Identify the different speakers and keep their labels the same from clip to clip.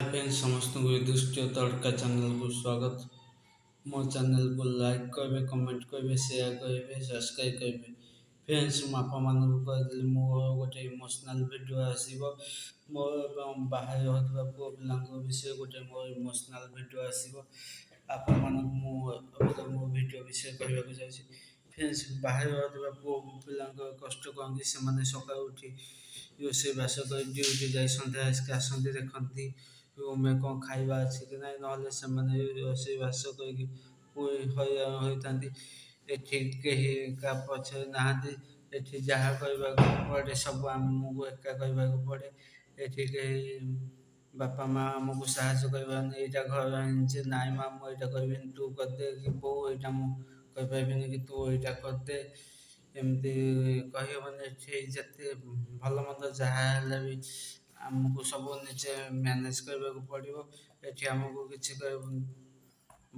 Speaker 1: Friends ସମସ୍ତଙ୍କୁ ଦୃଷ୍ଟି ତଡ଼କା ଚ୍ୟାନେଲକୁ ସ୍ୱାଗତ। ମୋ ଚ୍ୟାନେଲକୁ ଲାଇକ୍ କରିବେ, କମେଣ୍ଟ କରିବେ, ସେୟାର କରିବେ, ସବସ୍କ୍ରାଇବ୍ କରିବେ। ଫ୍ରେଣ୍ଡସ୍ ମୁଁ ଆପଣମାନଙ୍କୁ କହିଥିଲି ମୋର ଗୋଟେ ଇମୋସନାଲ୍ ଭିଡ଼ିଓ ଆସିବ। ମୋର ଏବଂ ବାହାରେ ରହୁଥିବା ପୁଅ ପିଲାଙ୍କ ବିଷୟରେ ଗୋଟେ ମୋର ଇମୋସନାଲ୍ ଭିଡ଼ିଓ ଆସିବ। ଆପଣମାନଙ୍କୁ ମୁଁ ମୋ ଭିଡ଼ିଓ ବିଷୟରେ କହିବାକୁ ଯାଉଛି। ଫ୍ରେଣ୍ଡସ୍ ବାହାରେ ରହୁଥିବା ପୁଅ ପିଲାଙ୍କ କଷ୍ଟ କ'ଣ କି ସେମାନେ ସକାଳୁ ଉଠି ରୋଷେଇବାସ କରି ଡ୍ୟୁଟି ଯାଇ ସନ୍ଧ୍ୟା ଆସିକି ଆସନ୍ତି, ଦେଖନ୍ତି ରୁମ୍ରେ କ'ଣ ଖାଇବା ଅଛି କି ନାହିଁ, ନହେଲେ ସେମାନେ ରୋଷେଇବାସ କରିକି ପୁଣି ହଇରାଣ ହୋଇଥାନ୍ତି। ଏଠି କେହି କାହା ପଛରେ ନାହାନ୍ତି। ଏଠି ଯାହା କରିବାକୁ ପଡ଼େ ସବୁ ଆମକୁ ଏକା କରିବାକୁ ପଡ଼େ। ଏଠି କେହି ବାପା ମାଆ ଆମକୁ ସାହାଯ୍ୟ କରିବାନି, ଏଇଟା ଘର ଆଣିଛି, ନାଇଁ ମା ମୁଁ ଏଇଟା କରିବିନି, ତୁ କରିଦେ, କି ବୋଉ ଏଇଟା ମୁଁ କରିପାରିବିନି କି ତୁ ଏଇଟା କରିଦେ। ଏମିତି କହିହେବନି। ଏଠି ଯେତେ ଭଲ ମନ୍ଦ ଯାହା ହେଲେ ବି ଆମକୁ ସବୁ ନିଜେ ମ୍ୟାନେଜ୍ କରିବାକୁ ପଡ଼ିବ। ଏଠି ଆମକୁ କିଛି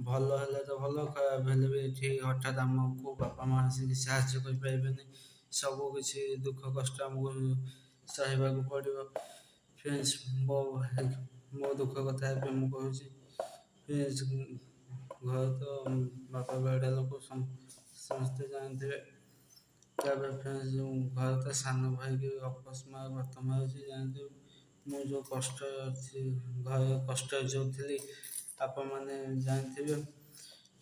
Speaker 1: ଭଲ ହେଲେ ତ ଭଲ, ଖରାପ ହେଲେ ବି ଏଠି ହଠାତ୍ ଆମକୁ ବାପା ମାଆ ଆସିକି ସାହାଯ୍ୟ କରିପାରିବେନି। ସବୁ କିଛି ଦୁଃଖ କଷ୍ଟ ଆମକୁ ସହିବାକୁ ପଡ଼ିବ। ଫ୍ରେଣ୍ଡସ୍ ମୋ ଦୁଃଖ କଥା ଏବେ ମୁଁ କହୁଛି। ଫ୍ରେଣ୍ଡସ୍ ଘରେ ତ ବାପା ବଡ଼ ଲୋକ ସମସ୍ତେ ଜାଣିଥିବେ। ତାପରେ ଫ୍ରେଣ୍ଡସ୍ ଘରେ ତ ସାନ ଭାଇକି ଅକସ୍ମାତ୍ ପ୍ରଥମ ହେଉଛି ଜାଣିଥିବେ। ମୁଁ ଯେଉଁ କଷ୍ଟ ଅଛି ଘରେ କଷ୍ଟରେ ଯେଉଁ ଥିଲି ଆପଣମାନେ ଜାଣିଥିବେ।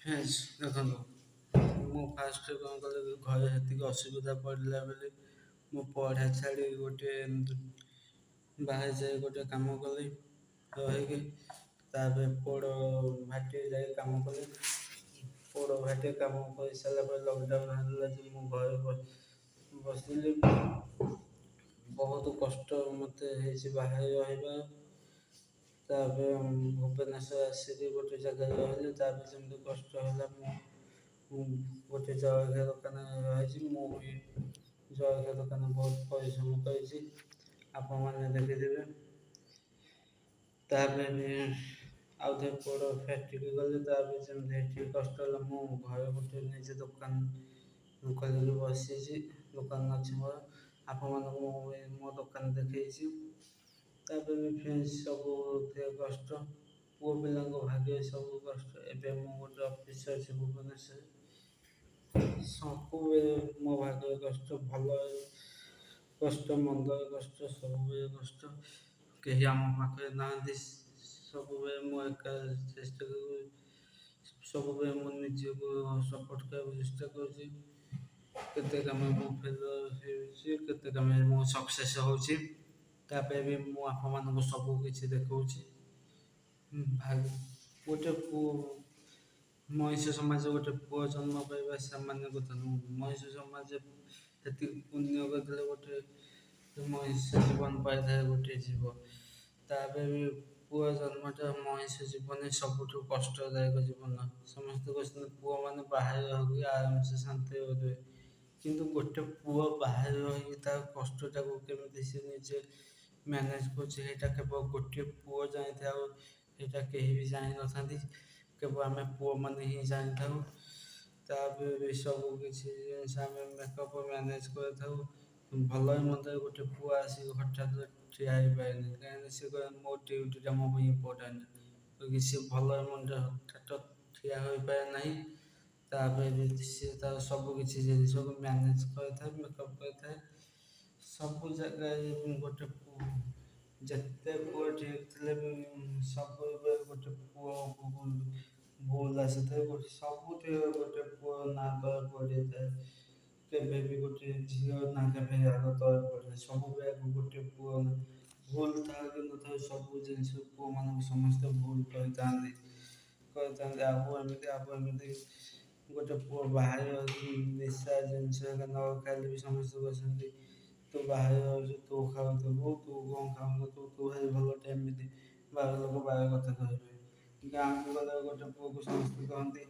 Speaker 1: ଫ୍ରେଣ୍ଡସ୍ ଦେଖନ୍ତୁ, ମୁଁ ଫାଷ୍ଟ କ'ଣ କଲି, ଘରେ ସେତିକି ଅସୁବିଧା ପଡ଼ିଲା ବୋଲି ମୁଁ ପଢ଼ା ଛାଡ଼ି ଗୋଟେ ବାହାରେ ଯାଇ ଗୋଟେ କାମ କଲି ରହିକି। ତାପରେ ପୋଡ଼ ଭାଟିରେ ଯାଇ କାମ କଲି। ପୋଡ଼ ଭାଟିରେ କାମ କରିସାରିଲା ପରେ ଲକଡାଉନ୍ ହେଲା ଯେ ମୁଁ ଘରେ ବସିଲି। ବହୁତ କଷ୍ଟ ମୋତେ ହେଇଛି ବାହାରେ ରହିବା। ତାପରେ ଭୁବନେଶ୍ୱର ଆସିକି ଗୋଟେ ଜାଗାରେ ରହିଲି। ତାପରେ ଯେମିତି କଷ୍ଟ ହେଲା ମୁଁ ଗୋଟେ ଜଳଖିଆ ଦୋକାନରେ ରହିଛି। ମୁଁ ବି ଜଳଖିଆ ଦୋକାନ ବହୁତ ପରିଶ୍ରମ କରିଛି, ଆପଣମାନେ ଦେଖିଥିବେ। ତାପରେ ବି ଆଉ ଥରେ ପୋଡ଼ ଫ୍ୟାକ୍ଟ୍ରିକି ଗଲି। ତାପରେ ଯେମିତି ଏଠି କଷ୍ଟ ହେଲା ମୁଁ ଘରେ ଗୋଟେ ନିଜେ ଦୋକାନ ଖୋଲିକି ବସିଛି। ଦୋକାନ ଅଛି ମୋର, ଆପଣମାନଙ୍କୁ ମୁଁ ମୋ ଦୋକାନ ଦେଖେଇଛି। ତାପରେ ବି ଫ୍ରେଣ୍ଡସ୍ ସବୁଥିରେ କଷ୍ଟ, ପୁଅ ପିଲାଙ୍କ ଭାଗ୍ୟରେ ସବୁ କଷ୍ଟ। ଏବେ ମୁଁ ଗୋଟେ ଅଫିସରେ ଅଛି ଭୁବନେଶ୍ୱରରେ। ସବୁବେଳେ ମୋ ଭାଗ୍ୟରେ କଷ୍ଟ, ଭଲ କଷ୍ଟ, ମନ୍ଦରେ କଷ୍ଟ, ସବୁବେଳେ କଷ୍ଟ। କେହି ଆମ ପାଖରେ ନାହାନ୍ତି। ସବୁବେଳେ ମୁଁ ଏକା ଚେଷ୍ଟା କରୁ, ସବୁବେଳେ ମୁଁ ନିଜକୁ ସପୋର୍ଟ କରିବାକୁ ଚେଷ୍ଟା କରୁଛି। କେତେ କାମ ମୁଁ ଫେଲୁଅର୍ ହେଉଛି, କେତେ କାମରେ ମୁଁ ସକ୍ସେସ୍ ହେଉଛି। ତାପରେ ବି ମୁଁ ଆପଣମାନଙ୍କୁ ସବୁ କିଛି ଦେଖାଉଛି। ଗୋଟେ ପୁଅ ମଣିଷ ସମାଜ ଗୋଟେ ପୁଅ ଜନ୍ମ ପାଇବା ସାମାନ୍ୟ କଥା ନୁହଁ। ମଣିଷ ସମାଜ ସେତିକି ପୁଣ୍ୟ କରିଥିଲେ ଗୋଟେ ମଣିଷ ଜୀବନ ପାଇଥାଏ ଗୋଟେ ଜୀବ। ତାପରେ ବି ପୁଅ ଜନ୍ମଟା ମଣିଷ ଜୀବନରେ ସବୁଠୁ କଷ୍ଟଦାୟକ ଜୀବନ। ସମସ୍ତେ କହୁଛନ୍ତି ପୁଅମାନେ ବାହାରେ ରହିକି ଆରାମସେ ଶାନ୍ତିରେ ରହିବେ, କିନ୍ତୁ ଗୋଟେ ପୁଅ ବାହାରେ ରହିକି ତା କଷ୍ଟଟାକୁ କେମିତି ସେ ନିଜେ ମ୍ୟାନେଜ୍ କରୁଛି ସେଇଟା କେବଳ ଗୋଟିଏ ପୁଅ ଜାଣିଥାଏ। ଆଉ ସେଇଟା କେହି ବି ଜାଣିନଥାନ୍ତି, କେବଳ ଆମେ ପୁଅମାନେ ହିଁ ଜାଣିଥାଉ। ତାପରେ ବି ସବୁ କିଛି ଜିନିଷ ଆମେ ମେକଅପ୍ ମ୍ୟାନେଜ୍ କରିଥାଉ। ଭଲ ମନ୍ଦରେ ଗୋଟେ ପୁଅ ଆସିକି ହଠାତ୍ ଠିଆ ହେଇପାରେନି, କାହିଁକିନା ସେ କହିବ ମୋ ଡ୍ୟୁଟିଟା ମୋ ପାଇଁ ଇମ୍ପୋର୍ଟାଣ୍ଟ। ସେ ଭଲ ମନ୍ଦରେ ହଠାତ୍ ଠିଆ ହୋଇପାରେ ନାହିଁ। ତାପରେ ବି ସେ ତାର ସବୁ କିଛି ଜିନିଷକୁ ମ୍ୟାନେଜ୍ କରିଥାଏ, ମେକଅପ୍ କରିଥାଏ। ସବୁ ଜାଗାରେ ଗୋଟେ ଯେତେ ପୁଅ ଠିକ୍ ଥିଲେ ବି ସବୁବେଳେ ଗୋଟେ ପୁଅକୁ ଭୁଲ ଆସିଥାଏ। ସବୁଥିରେ ଗୋଟେ ପୁଅ ନାଁ ତଳେ ପଡ଼ିଥାଏ। କେବେ ବି ଗୋଟେ ଝିଅ ନା କେବେ ଆଗ ତଳେ ପଡ଼ିଥାଏ। ସବୁବେଳେ ଗୋଟେ ପୁଅ ଭୁଲ ଥାଉ କି ନଥାଉ ସବୁ ଜିନିଷ ପୁଅମାନଙ୍କୁ ସମସ୍ତେ ଭୁଲ କରିଥାନ୍ତି। ଆବୁ ଏମିତି ଗୋଟେ ପୁଅ ବାହାରେ ରହିକି ନିଶା ଜିନିଷ ନ ଖାଇଲେ ବି ସମସ୍ତେ କହୁଛନ୍ତି ତୁ ବାହାରେ ରହୁଛୁ, ତୁ ଖାଉଥିବୁ, ତୁ କ'ଣ ଖାଉନଥିବୁ, ତୁ ଭାରି ଭଲଟା। ଏମିତି ବାର ଲୋକ ବାର କଥା କହିବେ। ଗାଁକୁ ଗଲେ ଗୋଟେ ପୁଅକୁ ସମସ୍ତେ କହନ୍ତି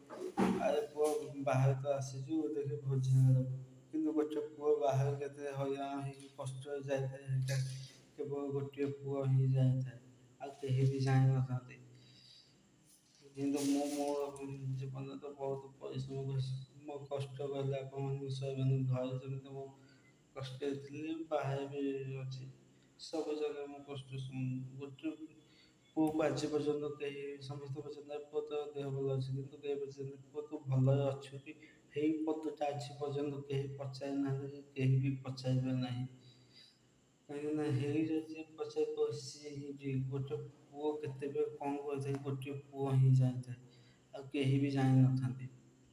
Speaker 1: ଆରେ ପୁଅ ବାହାରେ ତ ଆସିଛୁ ଦେଖି ଭୋଜି ଦେବୁ। କିନ୍ତୁ ଗୋଟେ ପୁଅ ବାହାରେ କେତେ ହଇରାଣ ହେଇକି କଷ୍ଟରେ ଯାଇଥାଏ, ସେଇଟା କେବଳ ଗୋଟିଏ ପୁଅ ହିଁ ଜାଣିଥାଏ, ଆଉ କେହି ବି ଜାଣିନଥାନ୍ତି। କିନ୍ତୁ ମୁଁ ମୋ ଜୀବନରେ ତ ବହୁତ ପରିଶ୍ରମ କରିଛି। ମୋ କଷ୍ଟ କହିଲେ ଆପଣମାନଙ୍କୁ ସହିବନି। ଘରେ ଯେମିତି ମୁଁ କଷ୍ଟରେ ଥିଲି, ବାହାରେ ବି ଅଛି, ସବୁ ଜାଗାରେ ମୁଁ କଷ୍ଟ ଶୁଣୁଛି। ଗୋଟେ ପୁଅକୁ ଆଜି ପର୍ଯ୍ୟନ୍ତ କେହି ସମସ୍ତେ ପଚାରିଲେ ପୁଅ ତୋ ଦେହ ଭଲ ଅଛି କିନ୍ତୁ କେହି ପଚାରିଲେ ପୁଅ ତୁ ଭଲରେ ଅଛୁ କି? ହେଇ ପଦଟା ଆଜି ପର୍ଯ୍ୟନ୍ତ କେହି ପଚାରି ନାହାନ୍ତି କେହି ବି ପଚାରିବେ ନାହିଁ। କାହିଁକିନା ହେଇରେ ଯିଏ ପଚାରିବ ସିଏ ହିଁ ଯିଏ ଗୋଟେ ପୁଅ କେତେବେଳେ କଣ କରିଥାଏ ଗୋଟିଏ ପୁଅ ହିଁ ଜାଣିଥାଏ ଆଉ କେହି ବି ଜାଣିନଥାନ୍ତି।